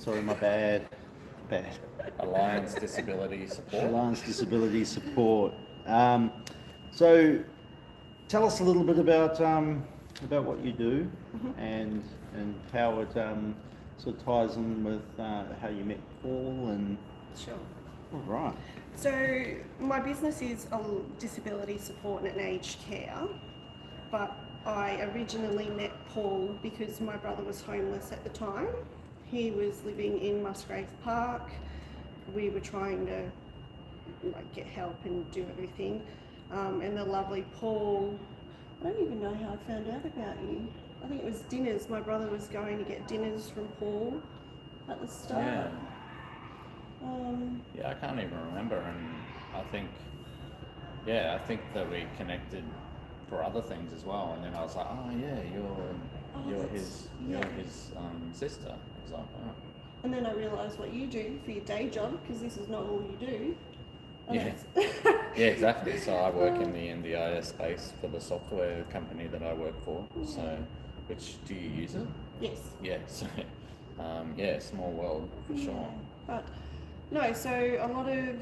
Sorry, my bad. Alliance Disability Support. Alliance Disability Support. So, tell us a little bit about what you do and how it sort of ties in with how you met Paul and. Sure. All right. So my business is disability support and aged care, but I originally met Paul because my brother was homeless at the time. He was living in Musgrave Park. We were trying to get help and do everything. And the lovely Paul, I don't even know how I found out about you. I think it was dinners. My brother was going to get dinners from Paul at the start. Yeah, I can't even remember, and I think that we connected for other things as well. And then I was like, oh yeah, you're his sister. I was like, oh. And then I realised what you do for your day job, because this is not all you do. Yeah. Yeah, exactly. So I work in the NDIS space for the software company that I work for. So, which do you use it? Yes. Yeah. So, small world for sure. But no, so a lot of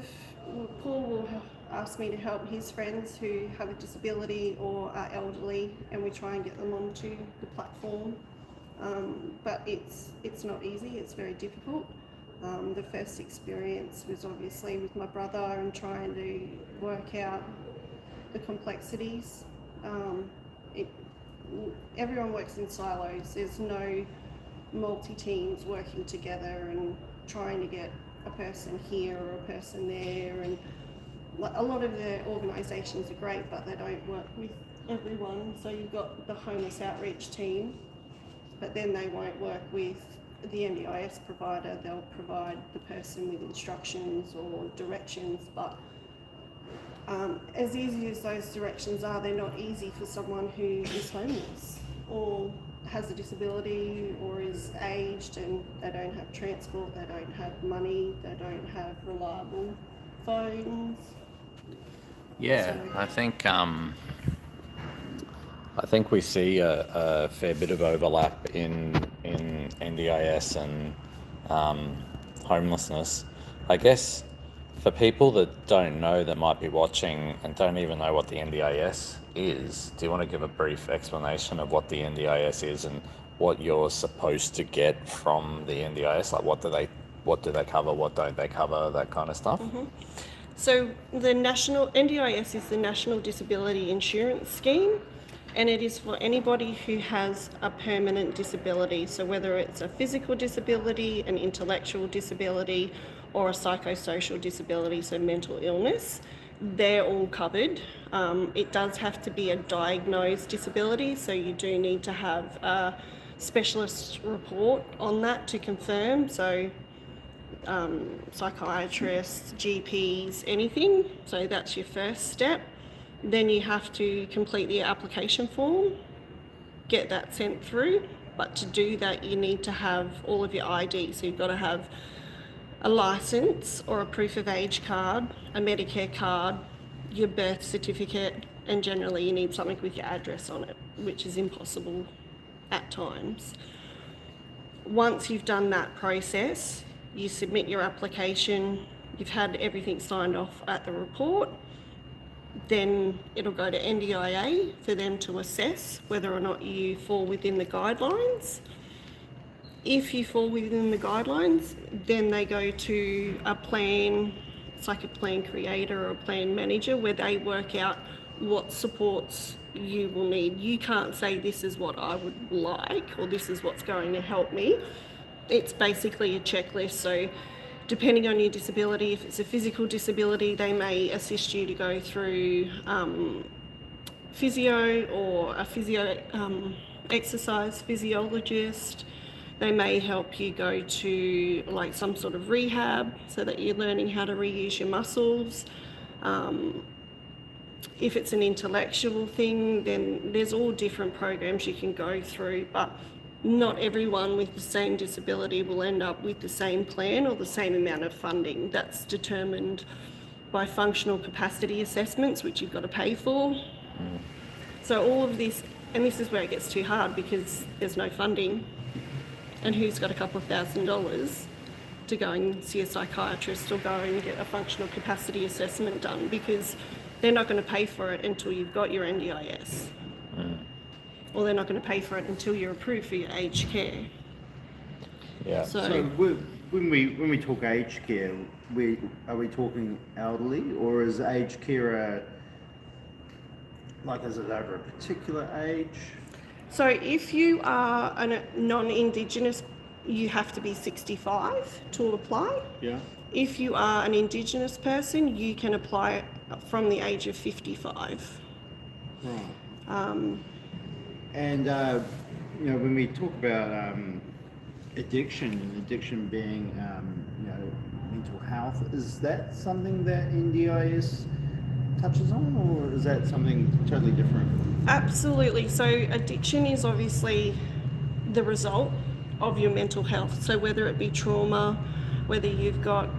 Paul will ask me to help his friends who have a disability or are elderly, and we try and get them onto the platform. But it's not easy. It's very difficult. The first experience was obviously with my brother and trying to work out the complexities. Everyone works in silos. There's no multi-teams working together and trying to get a person here or a person there. And a lot of the organisations are great, but they don't work with everyone. So you've got the homeless outreach team, but then they won't work with the NDIS provider. They'll provide the person with instructions or directions, but as easy as those directions are, they're not easy for someone who is homeless or has a disability or is aged and they don't have transport, they don't have money, they don't have reliable phones. Yeah, so I think we see a fair bit of overlap in NDIS and homelessness. I guess for people that don't know, that might be watching and don't even know what the NDIS is, do you want to give a brief explanation of what the NDIS is and what you're supposed to get from the NDIS? Like what do they cover, what don't they cover, that kind of stuff? Mm-hmm. So the NDIS is the National Disability Insurance Scheme, and it is for anybody who has a permanent disability. So whether it's a physical disability, an intellectual disability, or a psychosocial disability, so mental illness, they're all covered. It does have to be a diagnosed disability, so you do need to have a specialist report on that to confirm. So psychiatrists, GPs, anything. So that's your first step. Then you have to complete the application form, get that sent through. But to do that, you need to have all of your ID. So you've got to have a license or a proof of age card, a Medicare card, your birth certificate, and generally you need something with your address on it, which is impossible at times. Once you've done that process, you submit your application, you've had everything signed off at the report, then it'll go to NDIA for them to assess whether or not you fall within the guidelines. If you fall within the guidelines, then they go to a plan, it's like a plan creator or a plan manager, where they work out what supports you will need. You can't say this is what I would like or this is what's going to help me. It's basically a checklist. So depending on your disability, if it's a physical disability, they may assist you to go through physio or a exercise physiologist. They may help you go to like some sort of rehab so that you're learning how to reuse your muscles. If it's an intellectual thing, then there's all different programs you can go through, but not everyone with the same disability will end up with the same plan or the same amount of funding. That's determined by functional capacity assessments, which you've got to pay for. So all of this, and this is where it gets too hard because there's no funding. and who's got a couple of $1,000 to go and see a psychiatrist or go and get a functional capacity assessment done, because they're not going to pay for it until you've got your NDIS. Or they're not going to pay for it until you're approved for your aged care. Yeah. So when we talk aged care, are we talking elderly, or is aged care is it over a particular age? So if you are a non-Indigenous, you have to be 65 to apply. Yeah. If you are an Indigenous person, you can apply from the age of 55. Right. And when we talk about addiction, and addiction being mental health, is that something that NDIS touches on, or is that something totally different? Absolutely. So addiction is obviously the result of your mental health. So whether it be trauma, whether you've got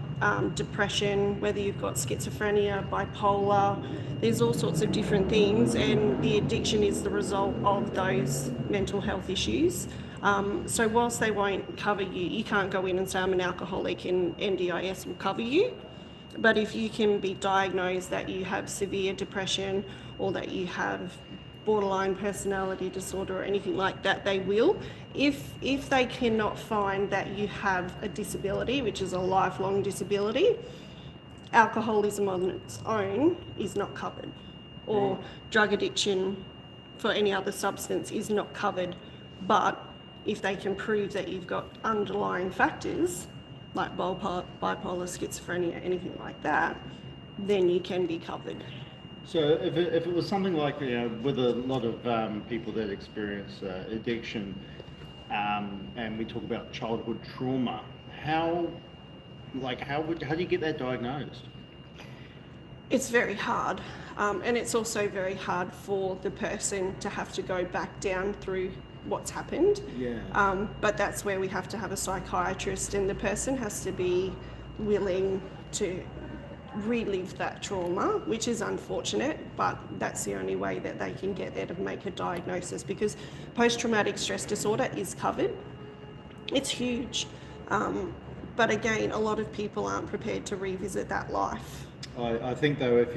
depression, whether you've got schizophrenia, bipolar, there's all sorts of different things, and the addiction is the result of those mental health issues. So whilst they won't cover you, you can't go in and say I'm an alcoholic and NDIS will cover you. But if you can be diagnosed that you have severe depression or that you have borderline personality disorder or anything like that, they will. If they cannot find that you have a disability, which is a lifelong disability, alcoholism on its own is not covered, or drug addiction for any other substance is not covered. But if they can prove that you've got underlying factors like bipolar, schizophrenia, anything like that, then you can be covered. So if it was something like, with a lot of people that experience addiction, and we talk about childhood trauma, how do you get that diagnosed? It's very hard, and it's also very hard for the person to have to go back down through what's happened. Yeah. But that's where we have to have a psychiatrist, and the person has to be willing to relive that trauma, which is unfortunate, but that's the only way that they can get there to make a diagnosis, because post-traumatic stress disorder is covered. It's huge. But again, a lot of people aren't prepared to revisit that life. I think though, if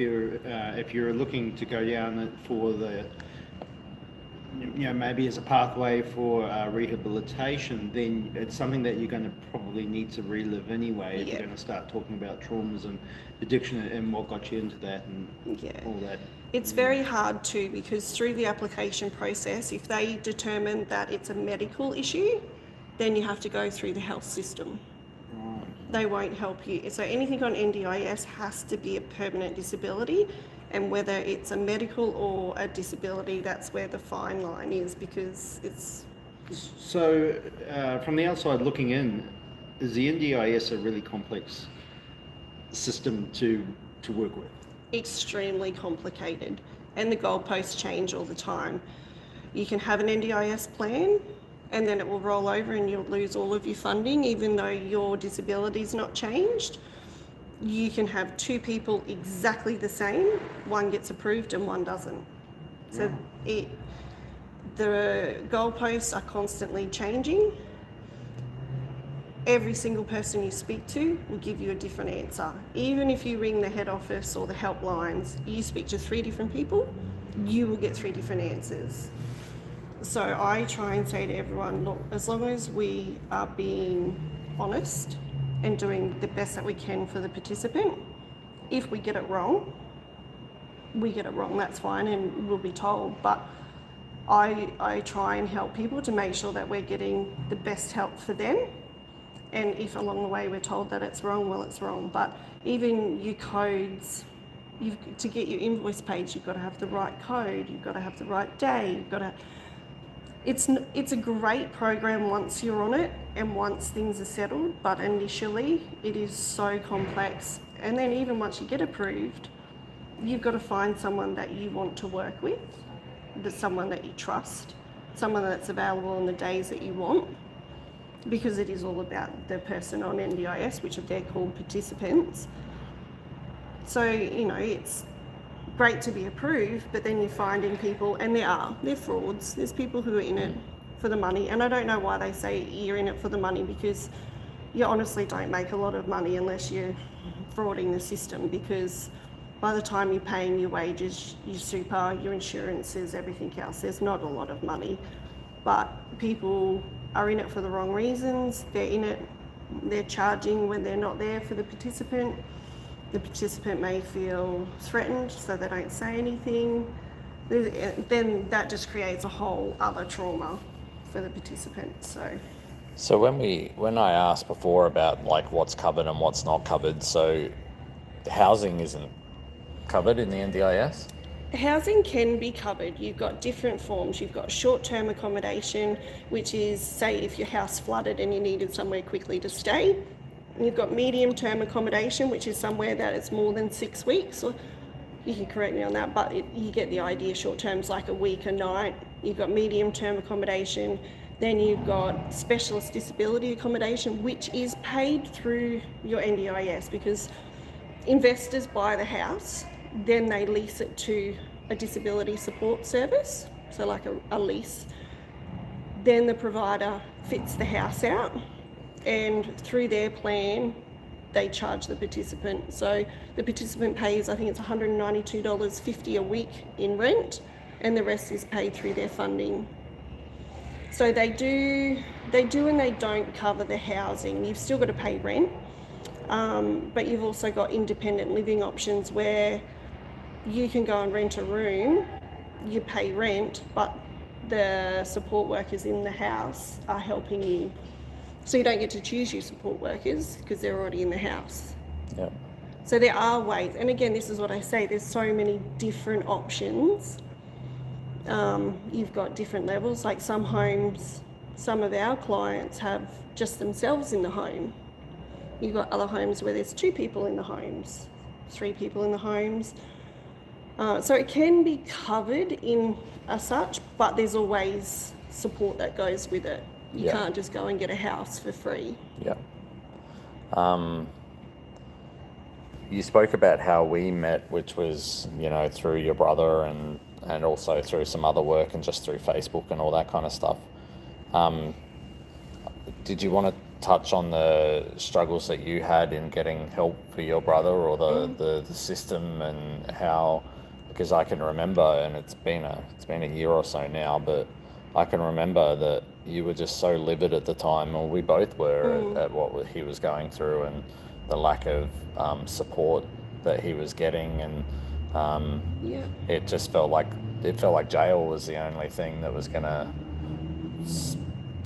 you're looking to go down it for the, maybe as a pathway for rehabilitation, then it's something that you're going to probably need to relive anyway if you're going to start talking about traumas and addiction and what got you into that and all that. It's very hard too, because through the application process, if they determine that it's a medical issue, then you have to go through the health system. Right. They won't help you. So anything on NDIS has to be a permanent disability, and whether it's a medical or a disability, that's where the fine line is, because it's... So from the outside looking in, is the NDIS a really complex system to work with? Extremely complicated, and the goalposts change all the time. You can have an NDIS plan and then it will roll over and you'll lose all of your funding even though your disability's not changed. You can have two people exactly the same, one gets approved and one doesn't. So the goalposts are constantly changing. Every single person you speak to will give you a different answer. Even if you ring the head office or the helplines, you speak to 3 different people, you will get 3 different answers. So I try and say to everyone, look, as long as we are being honest and doing the best that we can for the participant, if we get it wrong, we get it wrong, that's fine, and we'll be told. But I try and help people to make sure that we're getting the best help for them. And if along the way we're told that it's wrong, well, it's wrong. But even your codes, to get your invoice page, you've got to have the right code, you've got to have the right day, you've got to... It's a great program once you're on it and once things are settled, but initially it is so complex. And then even once you get approved, you've got to find someone that you want to work with, someone that you trust, someone that's available on the days that you want, because it is all about the person on NDIS, which they're called participants. So, it's great to be approved, but then you're finding people, and they're frauds. There's people who are in it for the money. And I don't know why they say you're in it for the money, because you honestly don't make a lot of money unless you're frauding the system, because by the time you're paying your wages, your super, your insurances, everything else, there's not a lot of money. But people are in it for the wrong reasons. They're in it, they're charging when they're not there for the participant. The participant may feel threatened, so they don't say anything. Then that just creates a whole other trauma for the participant. So when I asked before about like what's covered and what's not covered, so housing isn't covered in the NDIS? Housing can be covered. You've got different forms. You've got short-term accommodation, which is, say, if your house flooded and you needed somewhere quickly to stay. You've got medium-term accommodation, which is somewhere that it's more than 6 weeks. Or you can correct me on that, but you get the idea. Short-term's like a week, a night. You've got medium-term accommodation. Then you've got specialist disability accommodation, which is paid through your NDIS, because investors buy the house, then they lease it to a disability support service, so like a lease. Then the provider fits the house out, and through their plan, they charge the participant. So the participant pays, I think it's $192.50 a week in rent, and the rest is paid through their funding. So they do and they don't cover the housing. You've still got to pay rent, but you've also got independent living options where you can go and rent a room, you pay rent, but the support workers in the house are helping you. So you don't get to choose your support workers because they're already in the house. Yep. So there are ways, and again, this is what I say, there's so many different options. You've got different levels, like some homes, some of our clients have just themselves in the home. You've got other homes where there's 2 people in the homes, 3 people in the homes. So it can be covered in as such, but there's always support that goes with it. You can't just go and get a house for free. Yeah. You spoke about how we met, which was, through your brother and also through some other work and just through Facebook and all that kind of stuff. Did you want to touch on the struggles that you had in getting help for your brother, or the system, and how, because I can remember, and it's been a year or so now, but I can remember that you were just so livid at the time, or we both were, at what he was going through and the lack of support that he was getting, and it just felt like jail was the only thing that was gonna,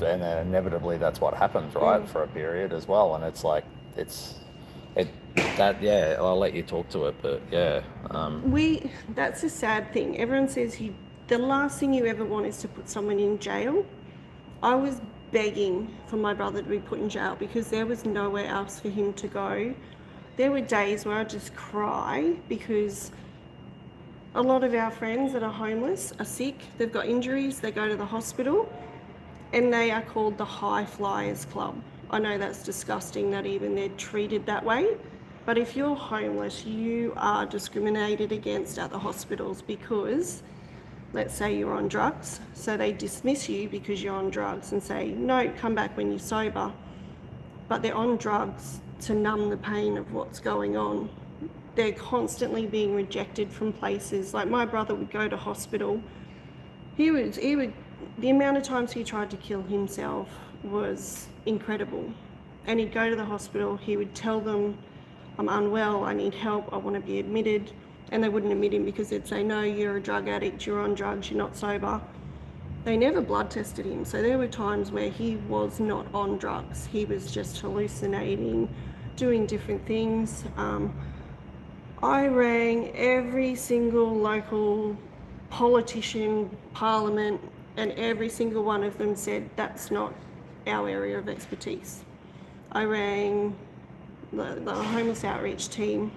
and then inevitably that's what happens, right? For a period as well, and it's like I'll let you talk to it, but that's a sad thing. Everyone says the last thing you ever want is to put someone in jail. I was begging for my brother to be put in jail because there was nowhere else for him to go. There were days where I'd just cry because a lot of our friends that are homeless are sick, they've got injuries, they go to the hospital, and they are called the High Flyers Club. I know that's disgusting that even they're treated that way, but if you're homeless, you are discriminated against at the hospitals because, let's say you're on drugs, so they dismiss you because you're on drugs and say, no, come back when you're sober. But they're on drugs to numb the pain of what's going on. They're constantly being rejected from places. Like my brother would go to hospital. He would, the amount of times he tried to kill himself was incredible. And he'd go to the hospital, he would tell them, I'm unwell, I need help, I want to be admitted. And they wouldn't admit him because they'd say, no, you're a drug addict, you're on drugs, you're not sober. They never blood tested him. So there were times where he was not on drugs. He was just hallucinating, doing different things. I rang every single local politician, parliament, and every single one of them said, that's not our area of expertise. I rang the homeless outreach team,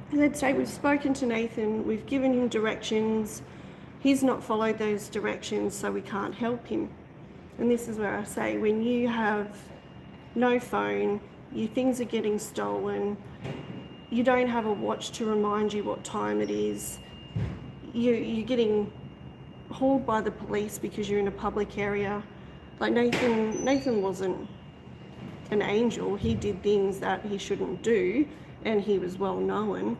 and they'd say, we've spoken to Nathan, we've given him directions, he's not followed those directions, so we can't help him. And this is where I say, when you have no phone, your things are getting stolen, you don't have a watch to remind you what time it is, you're getting hauled by the police because you're in a public area, Like Nathan wasn't an angel. He did things that he shouldn't do, and he was well known.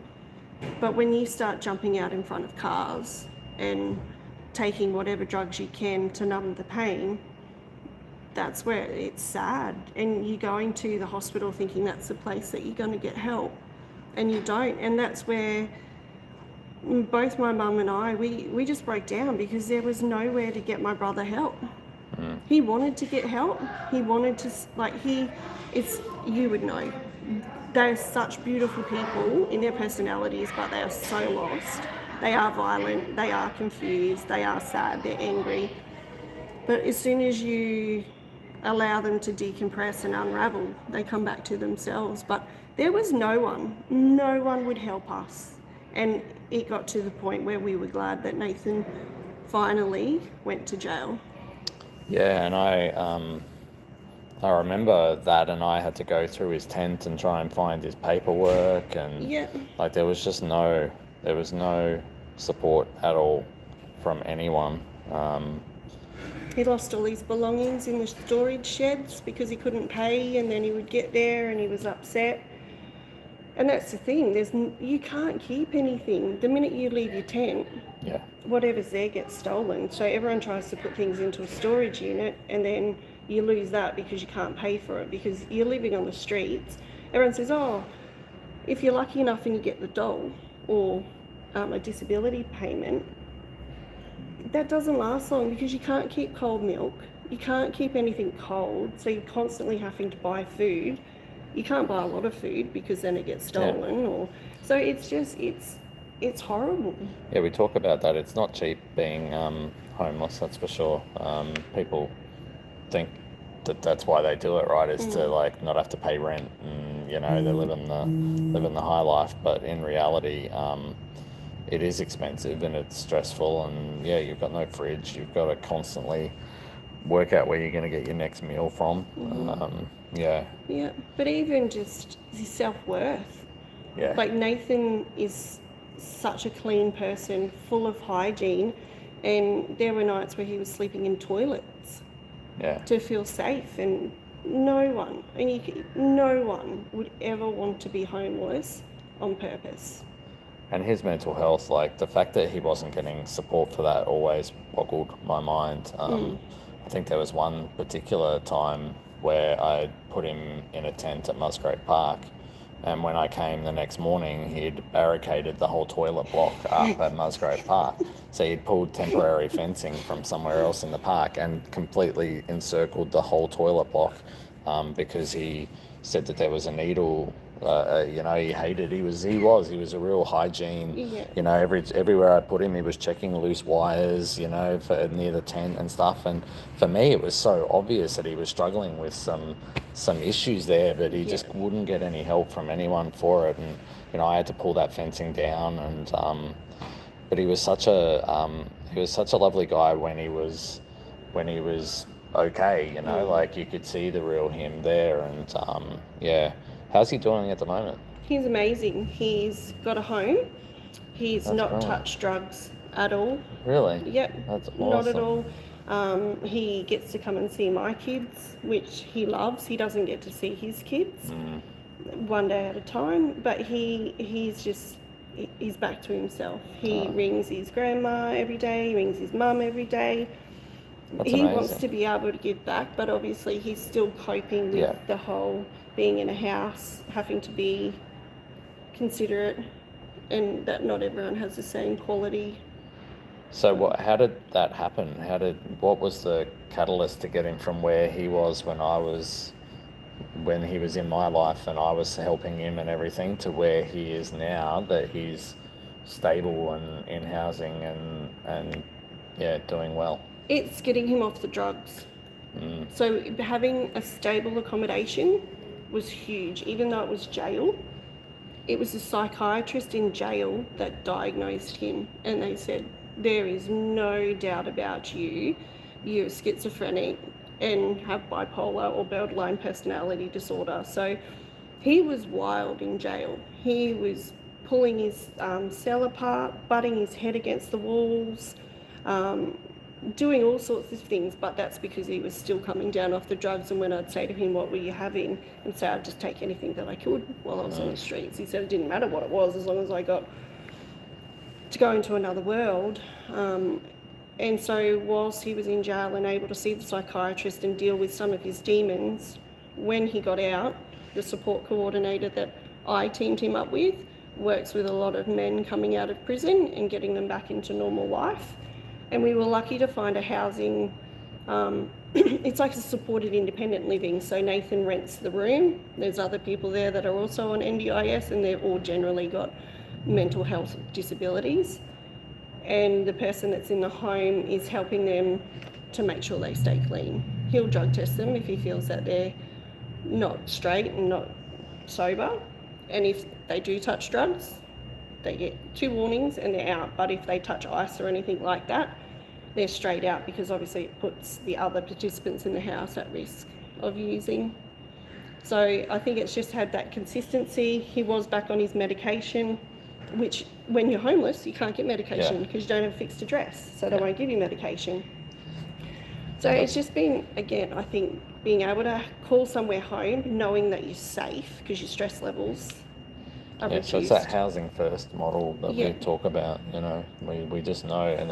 But when you start jumping out in front of cars and taking whatever drugs you can to numb the pain, that's where it's sad. And you're going to the hospital thinking that's the place that you're going to get help, and you don't. And that's where both my mum and I, we just broke down because there was nowhere to get my brother help. He wanted to get help. He wanted to, you would know, they're such beautiful people in their personalities, but they are so lost. They are violent, they are confused, they are sad, they're angry. But as soon as you allow them to decompress and unravel, they come back to themselves. But there was no one would help us. And it got to the point where we were glad that Nathan finally went to jail. Yeah, and I remember that, and I had to go through his tent and try and find his paperwork, and like there was no support at all from anyone. He lost all his belongings in the storage sheds because he couldn't pay, and then he would get there and he was upset. And that's the thing, you can't keep anything. The minute you leave your tent, whatever's there gets stolen. So everyone tries to put things into a storage unit, and then you lose that because you can't pay for it because you're living on the streets. Everyone says, oh, if you're lucky enough and you get the dole or a disability payment, that doesn't last long because you can't keep cold milk. You can't keep anything cold, so you're constantly having to buy food. You can't buy a lot of food because then it gets stolen. So it's horrible. Yeah, we talk about that. It's not cheap being homeless, that's for sure. People think that's why they do it, right? Is to like not have to pay rent, and they're living the high life. But in reality, it is expensive and it's stressful, and you've got no fridge. You've got to constantly work out where you're going to get your next meal from. Yeah, but even just his self-worth. Like Nathan is such a clean person, full of hygiene, and there were nights where he was sleeping in toilets to feel safe, and no one would ever want to be homeless on purpose. And his mental health, like the fact that he wasn't getting support for that always boggled my mind. I think there was one particular time where I put him in a tent at Musgrave Park, and when I came the next morning, he'd barricaded the whole toilet block up at Musgrave Park. So he'd pulled temporary fencing from somewhere else in the park and completely encircled the whole toilet block because he said that there was a needle. He hated. He was a real hygiene. Everywhere I put him, he was checking loose wires. For near the tent and stuff. And for me, it was so obvious that he was struggling with some issues there, but he just wouldn't get any help from anyone for it. And I had to pull that fencing down. And but he was such a lovely guy when he was okay. Like you could see the real him there. And how's he doing at the moment? He's amazing. He's got a home. He's not touched drugs at all. Really? Yep. That's awesome. Not at all. He gets to come and see my kids, which he loves. He doesn't get to see his kids one day at a time, but he's back to himself. He rings his grandma every day, he rings his mum every day. He wants to be able to give back, but obviously he's still coping with the whole being in a house, having to be considerate, and that not everyone has the same quality. So how did that happen? What was the catalyst to get him from where he was when he was in my life and I was helping him and everything to where he is now, that he's stable and in housing and doing well? It's getting him off the drugs. So having a stable accommodation was huge. Even though it was jail, it was a psychiatrist in jail that diagnosed him, and they said, there is no doubt about you're schizophrenic and have bipolar or borderline personality disorder. So he was wild in jail. He was pulling his cell apart, butting his head against the walls, doing all sorts of things, but that's because he was still coming down off the drugs. And when I'd say to him, what were you having? And say, I'd just take anything that I could while I was on the streets. He said it didn't matter what it was as long as I got to go into another world. And so whilst he was in jail and able to see the psychiatrist and deal with some of his demons, when he got out, the support coordinator that I teamed him up with works with a lot of men coming out of prison and getting them back into normal life. And we were lucky to find a housing, it's like a supported independent living. So Nathan rents the room. There's other people there that are also on NDIS, and they've all generally got mental health disabilities. And the person that's in the home is helping them to make sure they stay clean. He'll drug test them if he feels that they're not straight and not sober. And if they do touch drugs, they get 2 warnings and they're out. But if they touch ice or anything like that, they're straight out, because obviously it puts the other participants in the house at risk of using. So I think it's just had that consistency. He was back on his medication, which when you're homeless, you can't get medication because you don't have a fixed address, so they won't give you medication. So it's just been, again, I think, being able to call somewhere home, knowing that you're safe because your stress levels are reduced. So it's that housing first model that we talk about, you know, we just know, and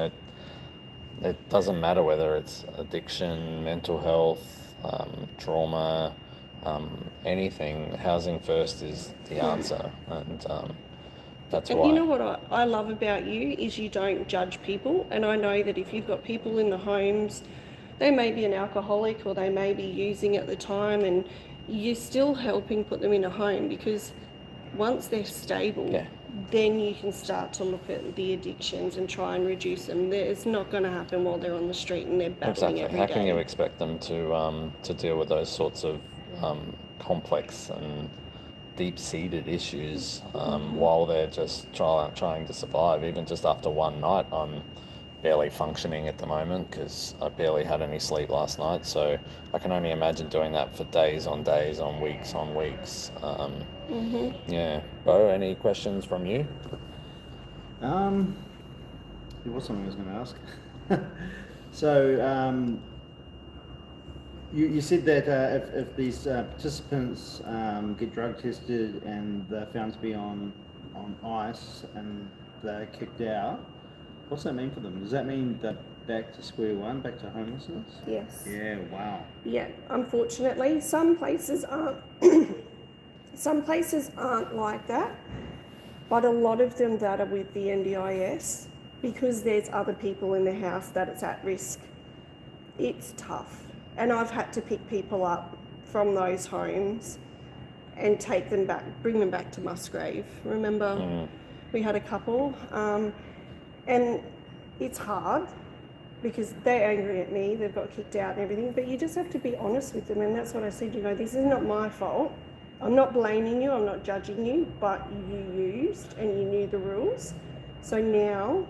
it doesn't matter whether it's addiction, mental health, trauma, anything. Housing first is the answer, and that's why. You know what I love about you is you don't judge people, and I know that if you've got people in the homes, they may be an alcoholic or they may be using at the time, and you're still helping put them in a home, because once they're stable, then you can start to look at the addictions and try and reduce them. It's not going to happen while they're on the street and they're battling every day. How can you expect them to deal with those sorts of complex and deep-seated issues while they're just trying to survive? Even just after one night, I'm barely functioning at the moment because I barely had any sleep last night. So I can only imagine doing that for days on days, on weeks on weeks. Yeah. Bo, any questions from you? There was something I was going to ask. So you said that if these participants get drug tested and they're found to be on ice and they're kicked out, what's that mean for them? Does that mean they're back to square one, back to homelessness? Yes. Yeah, wow. Yeah, unfortunately, some places aren't. Some places aren't like that, but a lot of them that are with the NDIS, because there's other people in the house that it's at risk, it's tough. And I've had to pick people up from those homes and take them back, bring them back to Musgrave. Remember, we had a couple, and it's hard because they're angry at me, they've got kicked out and everything, but you just have to be honest with them. And that's what I said, you know, this is not my fault. I'm not blaming you, I'm not judging you, but you used and you knew the rules. So now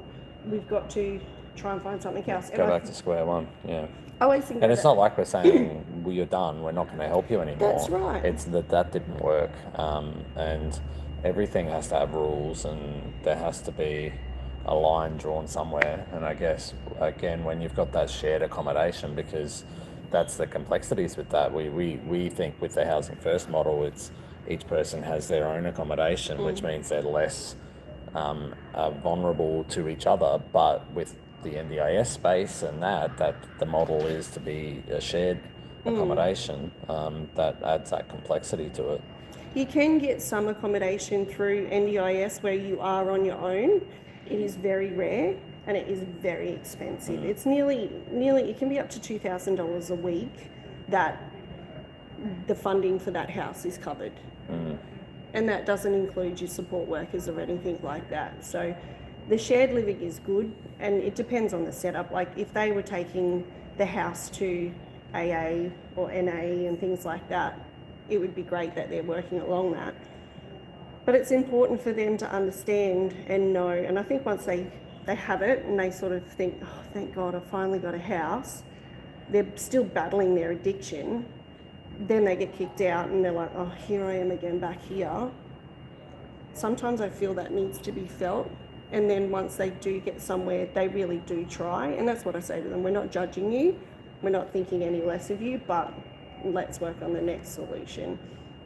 we've got to try and find something else. Go back to square one, yeah. I always think and it's not like we're saying, well, you're done, we're not going to help you anymore. That's right. It's that didn't work. And everything has to have rules, and there has to be a line drawn somewhere. And I guess, again, when you've got that shared accommodation, because that's the complexities with that. We think with the housing first model, it's each person has their own accommodation, which means they're less vulnerable to each other. But with the NDIS space and that the model is to be a shared accommodation, that adds that complexity to it. You can get some accommodation through NDIS where you are on your own. It is very rare. And it is very expensive. It's nearly, it can be up to $2,000 a week that the funding for that house is covered. And that doesn't include your support workers or anything like that. So the shared living is good, and it depends on the setup. Like if they were taking the house to AA or NA and things like that, it would be great that they're working along that. But it's important for them to understand and know, and I think once they have it and they sort of think, oh, thank God, I finally got a house, they're still battling their addiction, then they get kicked out and they're like, oh, here I am again back here. Sometimes I feel that needs to be felt And then once they do get somewhere, they really do try. And that's what I say to them. We're not judging you. We're not thinking any less of you, but let's work on the next solution.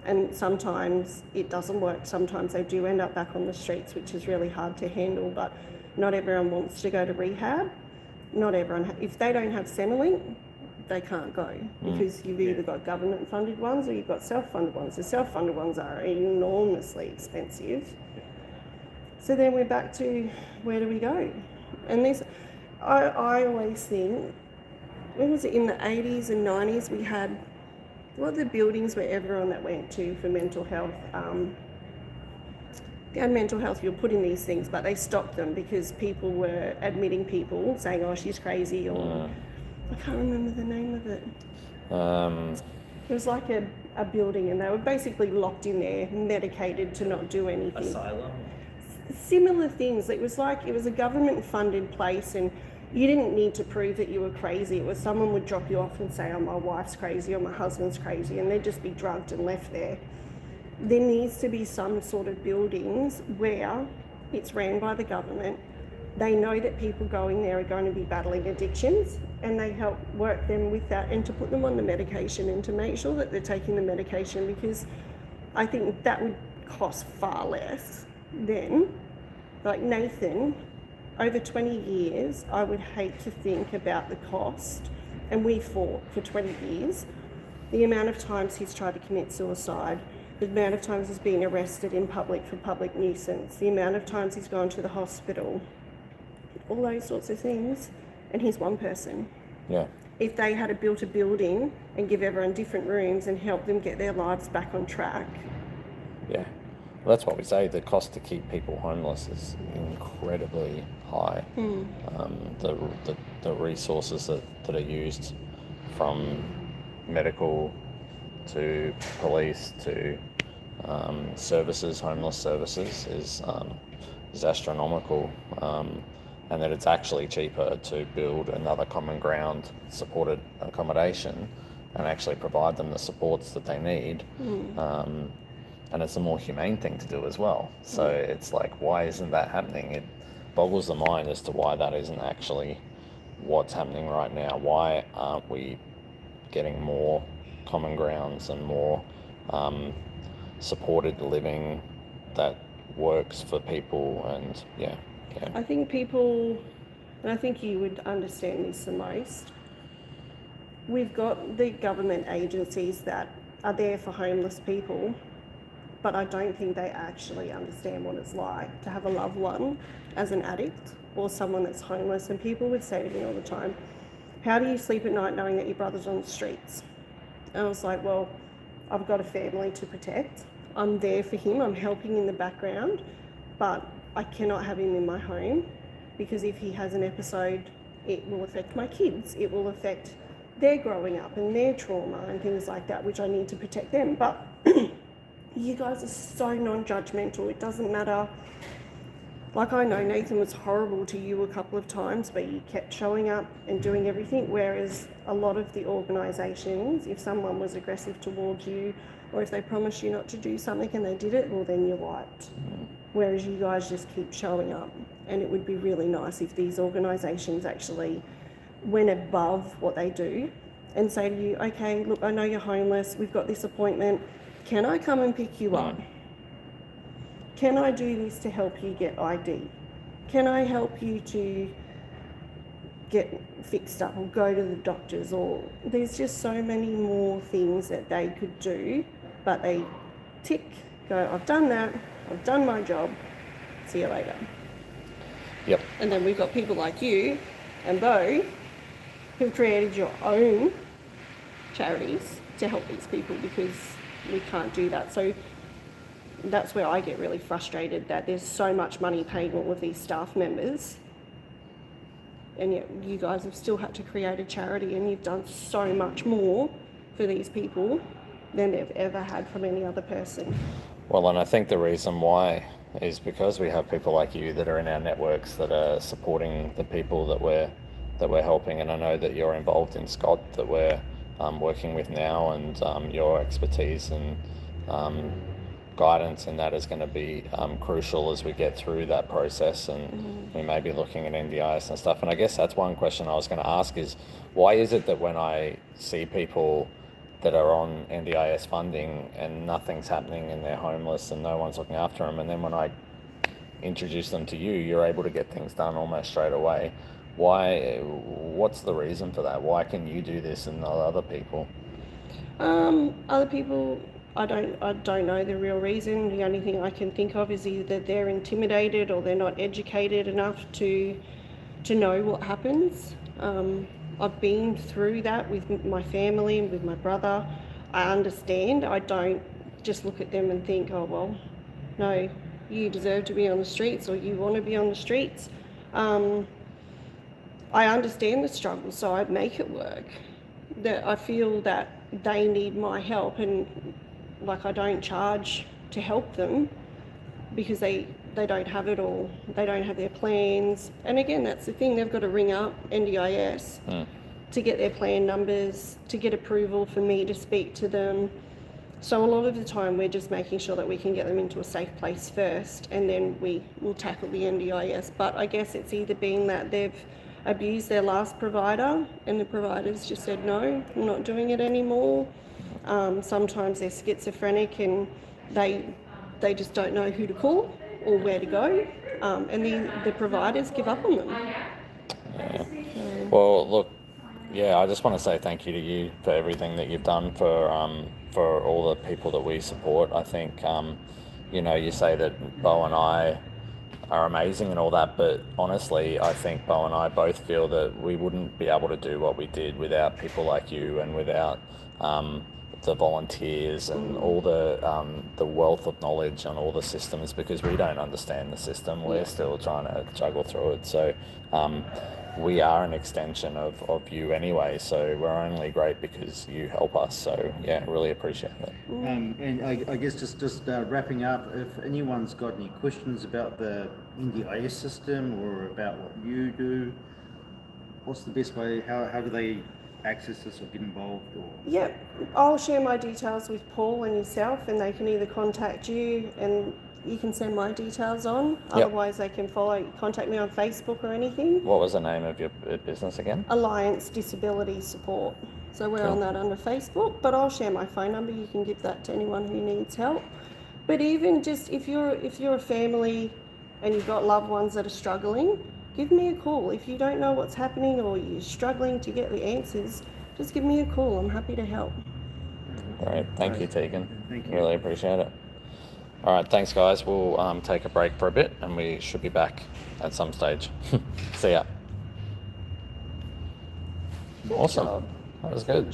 And sometimes it doesn't work. Sometimes they do end up back on the streets, which is really hard to handle. But not everyone wants to go to rehab. Not everyone. If they don't have Centrelink, they can't go because you've either got government funded ones or you've got self-funded ones. The self-funded ones are enormously expensive. So then we're back to where do we go? And this, I always think, when was it, in the 80s and 90s, we had, what the buildings where everyone that went to for mental health, they had mental health, you were put in these things, but they stopped them because people were admitting people, saying, oh, she's crazy, or I can't remember the name of it. It was like a building, and they were basically locked in there, medicated to not do anything. Asylum. Similar things. It was like, it was a government funded place, and you didn't need to prove that you were crazy. It was someone would drop you off and say, oh, my wife's crazy or my husband's crazy, and they'd just be drugged and left there. There needs to be some sort of buildings where it's ran by the government. They know that people going there are going to be battling addictions, and they help work them with that and to put them on the medication and to make sure that they're taking the medication, because I think that would cost far less than, like Nathan, over 20 years, I would hate to think about the cost, and we fought for 20 years, the amount of times he's tried to commit suicide, the amount of times he's been arrested in public for public nuisance, the amount of times he's gone to the hospital, all those sorts of things, and he's one person. Yeah. If they had built a building and give everyone different rooms and help them get their lives back on track. Yeah. Well, that's what we say. The cost to keep people homeless is incredibly high. The resources that are used, from medical to police to services, homeless services, is astronomical. And that it's actually cheaper to build another common ground supported accommodation and actually provide them the supports that they need. And it's a more humane thing to do as well. So it's like, why isn't that happening? It boggles the mind as to why that isn't actually what's happening right now. Why aren't we getting more common grounds and more supported living that works for people? And yeah. I think people, and I think you would understand this the most, we've got the government agencies that are there for homeless people, but I don't think they actually understand what it's like to have a loved one as an addict or someone that's homeless. And people would say to me all the time, how do you sleep at night knowing that your brother's on the streets? And I was like, well, I've got a family to protect. I'm there for him. I'm helping in the background, but I cannot have him in my home, because if he has an episode, it will affect my kids. It will affect their growing up and their trauma and things like that, which I need to protect them. But you guys are so non-judgmental. It doesn't matter. Like, I know Nathan was horrible to you a couple of times, but you kept showing up and doing everything. Whereas a lot of the organisations, if someone was aggressive towards you, or if they promised you not to do something and they did it, well, then you're wiped. Whereas you guys just keep showing up. And it would be really nice if these organisations actually went above what they do and say to you, okay, look, I know you're homeless. We've got this appointment. Can I come and pick you up? Can I do this to help you get ID? Can I help you to get fixed up or go to the doctors? Or there's just so many more things that they could do, but they tick, go, I've done that, I've done my job, see you later. Yep. And then we've got people like you and Bo who've created your own charities to help these people, because we can't do that. So that's where I get really frustrated, that there's so much money paying all of these staff members, and yet you guys have still had to create a charity, and you've done so much more for these people than they've ever had from any other person. Well, and I think the reason why is because we have people like you that are in our networks that are supporting the people that we're helping. And I know that you're involved in Scott, that we're working with now, and your expertise and guidance in that is going to be crucial as we get through that process, and we may be looking at NDIS and stuff. And I guess that's one question I was going to ask is, why is it that when I see people that are on NDIS funding and nothing's happening and they're homeless and no one's looking after them, and then when I introduce them to you, you're able to get things done almost straight away? Why? What's the reason for that? Why can you do this and not other people? Other people, I don't know the real reason. The only thing I can think of is either they're intimidated or they're not educated enough to know what happens. I've been through that with my family and with my brother. I understand. I don't just look at them and think, oh well, no, you deserve to be on the streets or you want to be on the streets. I understand the struggle, so I make it work. That I feel that they need my help, and like I don't charge to help them because they don't have it, or they don't have their plans. And again, that's the thing, they've got to ring up NDIS to get their plan numbers, to get approval for me to speak to them. So a lot of the time we're just making sure that we can get them into a safe place first, and then we will tackle the NDIS. But I guess it's either been that they've abused their last provider and the provider's just said, no, I'm not doing it anymore. Sometimes they're schizophrenic and they just don't know who to call or where to go, and the providers give up on them. Yeah. Well, look, yeah, I just want to say thank you to you for everything that you've done for all the people that we support. I think, you say that Bo and I are amazing and all that, but honestly, I think Bo and I both feel that we wouldn't be able to do what we did without people like you and without the volunteers and all the wealth of knowledge on all the systems, because we don't understand the system. We're still trying to juggle through it. So we are an extension of you anyway, so we're only great because you help us. So yeah, really appreciate it. And I guess just wrapping up, if anyone's got any questions about the NDIS system or about what you do, what's the best way? How do they access this or get involved? Or Yeah, I'll share my details with Paul and yourself, and they can either contact you and you can send my details on. Yep. Otherwise, they can contact me on Facebook or anything. What was the name of your business again? Alliance Disability Support. So we're on that under Facebook, but I'll share my phone number. You can give that to anyone who needs help. But even just if you're a family and you've got loved ones that are struggling, give me a call. If you don't know what's happening or you're struggling to get the answers, just give me a call. I'm happy to help. Great. Thank you, Tiegan. Thank you. Really appreciate it. All right, thanks, guys. We'll take a break for a bit, and we should be back at some stage. See ya. Awesome. Job. That was good.